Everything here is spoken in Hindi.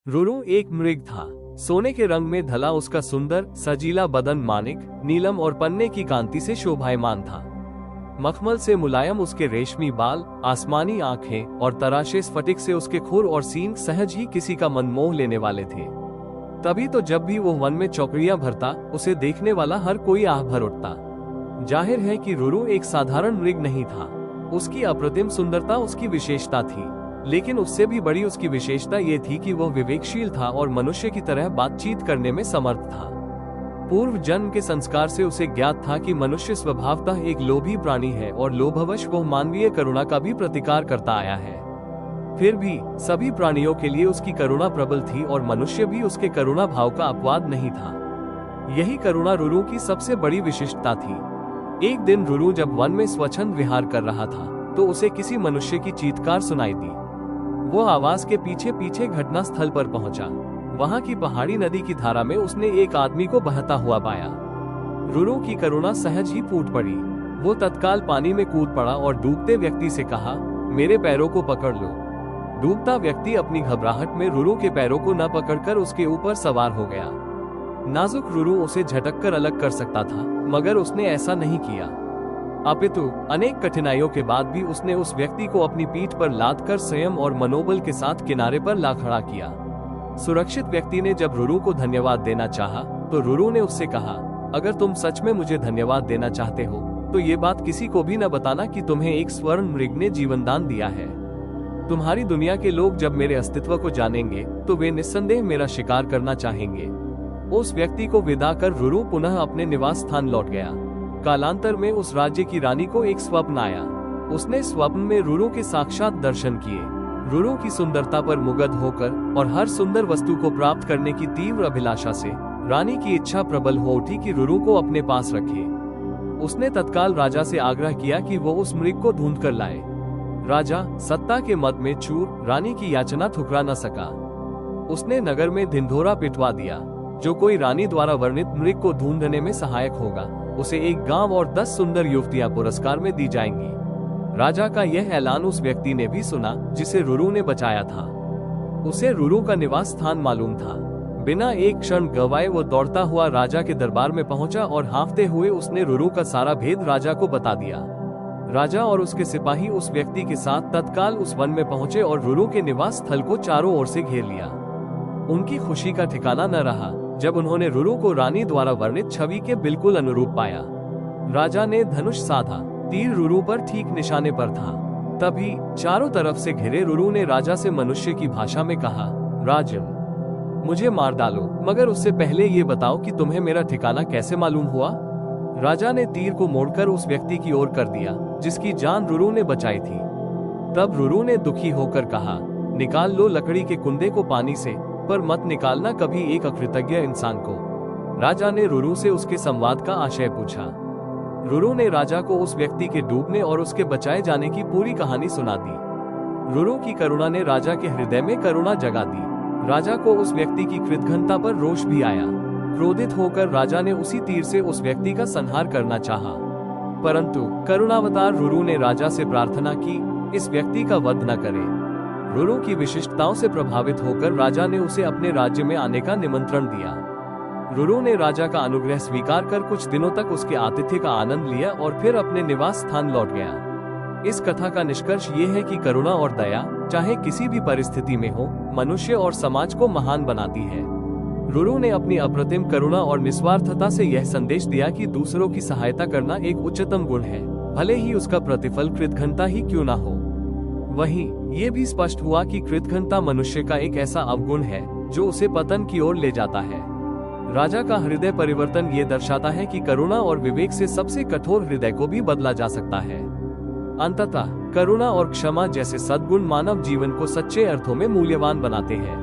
रुरु एक मृग था। सोने के रंग में ढला उसका सुंदर सजीला बदन मानिक, नीलम और पन्ने की कांति से शोभायमान था। मखमल से मुलायम उसके रेशमी बाल, आसमानी आंखें और तराशे स्फटिक से उसके खुर और सींग सहज ही किसी का मन मोह लेने वाले थे। तभी तो जब भी वो वन में चौकड़ियां भरता, उसे देखने वाला हर कोई आह भर उठता। जाहिर है कि रुरु एक साधारण मृग नहीं था। उसकी अप्रतिम सुंदरता उसकी विशेषता थी, लेकिन उससे भी बड़ी उसकी विशेषता ये थी कि वह विवेकशील था और मनुष्य की तरह बातचीत करने में समर्थ था। पूर्व जन्म के संस्कार से उसे ज्ञात था कि मनुष्य स्वभावतः एक लोभी प्राणी है और लोभवश वह मानवीय करुणा का भी प्रतिकार करता आया है। फिर भी सभी प्राणियों के लिए उसकी करुणा प्रबल थी और मनुष्य भी उसके करुणा भाव का अपवाद नहीं था। यही करुणा रुरु की सबसे बड़ी विशिष्टता थी। एक दिन रुरु जब वन में स्वच्छंद विहार कर रहा था तो उसे किसी मनुष्य की चीत्कार सुनाई दी। वो आवाज के पीछे पीछे घटना स्थल पर पहुंचा। वहां की पहाड़ी नदी की धारा में उसने एक आदमी को बहता हुआ पाया। रुरु की करुणा सहज ही फूट पड़ी। वो तत्काल पानी में कूद पड़ा और डूबते व्यक्ति से कहा, मेरे पैरों को पकड़ लो। डूबता व्यक्ति अपनी घबराहट में रुरु के पैरों को न पकड़कर उसके ऊपर सवार हो गया। नाजुक रुरु उसे झटककर अलग कर सकता था, मगर उसने ऐसा नहीं किया। अपितु अनेक कठिनाइयों के बाद भी उसने उस व्यक्ति को अपनी पीठ पर लादकर संयम और मनोबल के साथ किनारे पर ला खड़ा किया। सुरक्षित व्यक्ति ने जब रुरु को धन्यवाद देना चाहा, तो रुरु ने उससे कहा, अगर तुम सच में मुझे धन्यवाद देना चाहते हो तो ये बात किसी को भी न बताना कि तुम्हें एक स्वर्ण मृग ने जीवनदान दिया है। तुम्हारी दुनिया के लोग जब मेरे अस्तित्व को जानेंगे तो वे निस्संदेह मेरा शिकार करना चाहेंगे। उस व्यक्ति को विदा कर रुरु पुनः अपने निवास स्थान लौट गया। कालांतर में उस राज्य की रानी को एक स्वप्न आया। उसने स्वप्न में रुरु के साक्षात दर्शन किए। रुरु की सुंदरता पर मुग्ध होकर और हर सुंदर वस्तु को प्राप्त करने की तीव्र अभिलाषा से रानी की इच्छा प्रबल हो उठी कि रुरु को अपने पास रखे। उसने तत्काल राजा से आग्रह किया कि वो उस मृग को ढूंढ कर लाए। राजा सत्ता के मद में चूर रानी की याचना ठुकरा न सका। उसने नगर में ढिंढोरा पिटवा दिया। जो कोई रानी द्वारा वर्णित मृग को ढूंढने में सहायक होगा, उसे एक गांव और 10 सुंदर युवतियां पुरस्कार में दी जाएंगी। राजा का यह ऐलान उस व्यक्ति ने भी सुना जिसे रुरु ने बचाया था। उसे रुरु का निवास स्थान मालूम था। बिना एक क्षण गंवाए वो दौड़ता हुआ राजा के दरबार में पहुंचा और हाँफते हुए उसने रुरु का सारा भेद राजा को बता दिया। राजा और उसके सिपाही उस व्यक्ति के साथ तत्काल उस वन में पहुंचे और रुरु के निवास स्थल को चारों ओर से घेर लिया। उनकी खुशी का ठिकाना न रहा जब उन्होंने रुरु को रानी द्वारा वर्णित छवि के बिल्कुल अनुरूप पाया। राजा ने धनुष साधा। तीर रुरु पर ठीक निशाने पर था। तभी चारों तरफ से घिरे रुरु ने राजा से मनुष्य की भाषा में कहा, राजन, मुझे मार डालो, मगर उससे पहले ये बताओ कि तुम्हें मेरा ठिकाना कैसे मालूम हुआ। राजा ने तीर को मोड़कर उस व्यक्ति की ओर कर दिया जिसकी जान रुरु ने बचाई थी। तब रुरु ने दुखी होकर कहा, निकाल लो लकड़ी के कुंदे को पानी से, पर मत निकालना कभी एक अकृतज्ञ इंसान को। राजा ने रुरु से उसके संवाद का आशय पूछा। रुरु ने राजा को उस व्यक्ति के डूबने और उसके बचाए जाने की पूरी कहानी सुना दी। रुरु की करुणा ने राजा के हृदय में करुणा जगा दी। राजा को उस व्यक्ति की कृतघ्नता पर रोष भी आया। क्रोधित होकर राजा ने उसी तीर से उस व्यक्ति का संहार करना चाहा, परंतु करुणावतार रुरु ने राजा से प्रार्थना की, इस व्यक्ति का वध न करे। रुरु की विशिष्टताओं से प्रभावित होकर राजा ने उसे अपने राज्य में आने का निमंत्रण दिया। रुरु ने राजा का अनुग्रह स्वीकार कर कुछ दिनों तक उसके आतिथ्य का आनंद लिया और फिर अपने निवास स्थान लौट गया। इस कथा का निष्कर्ष ये है कि करुणा और दया चाहे किसी भी परिस्थिति में हो, मनुष्य और समाज को महान बनाती है। रुरु ने अपनी अप्रतिम करुणा और निस्वार्थता से यह संदेश दिया कि दूसरों की सहायता करना एक उच्चतम गुण है, भले ही उसका प्रतिफल कृतघ्नता ही क्यों न हो। वहीं ये भी स्पष्ट हुआ कि कृतघ्नता मनुष्य का एक ऐसा अवगुण है जो उसे पतन की ओर ले जाता है। राजा का हृदय परिवर्तन ये दर्शाता है कि करुणा और विवेक से सबसे कठोर हृदय को भी बदला जा सकता है। अंततः करुणा और क्षमा जैसे सद्गुण मानव जीवन को सच्चे अर्थों में मूल्यवान बनाते हैं।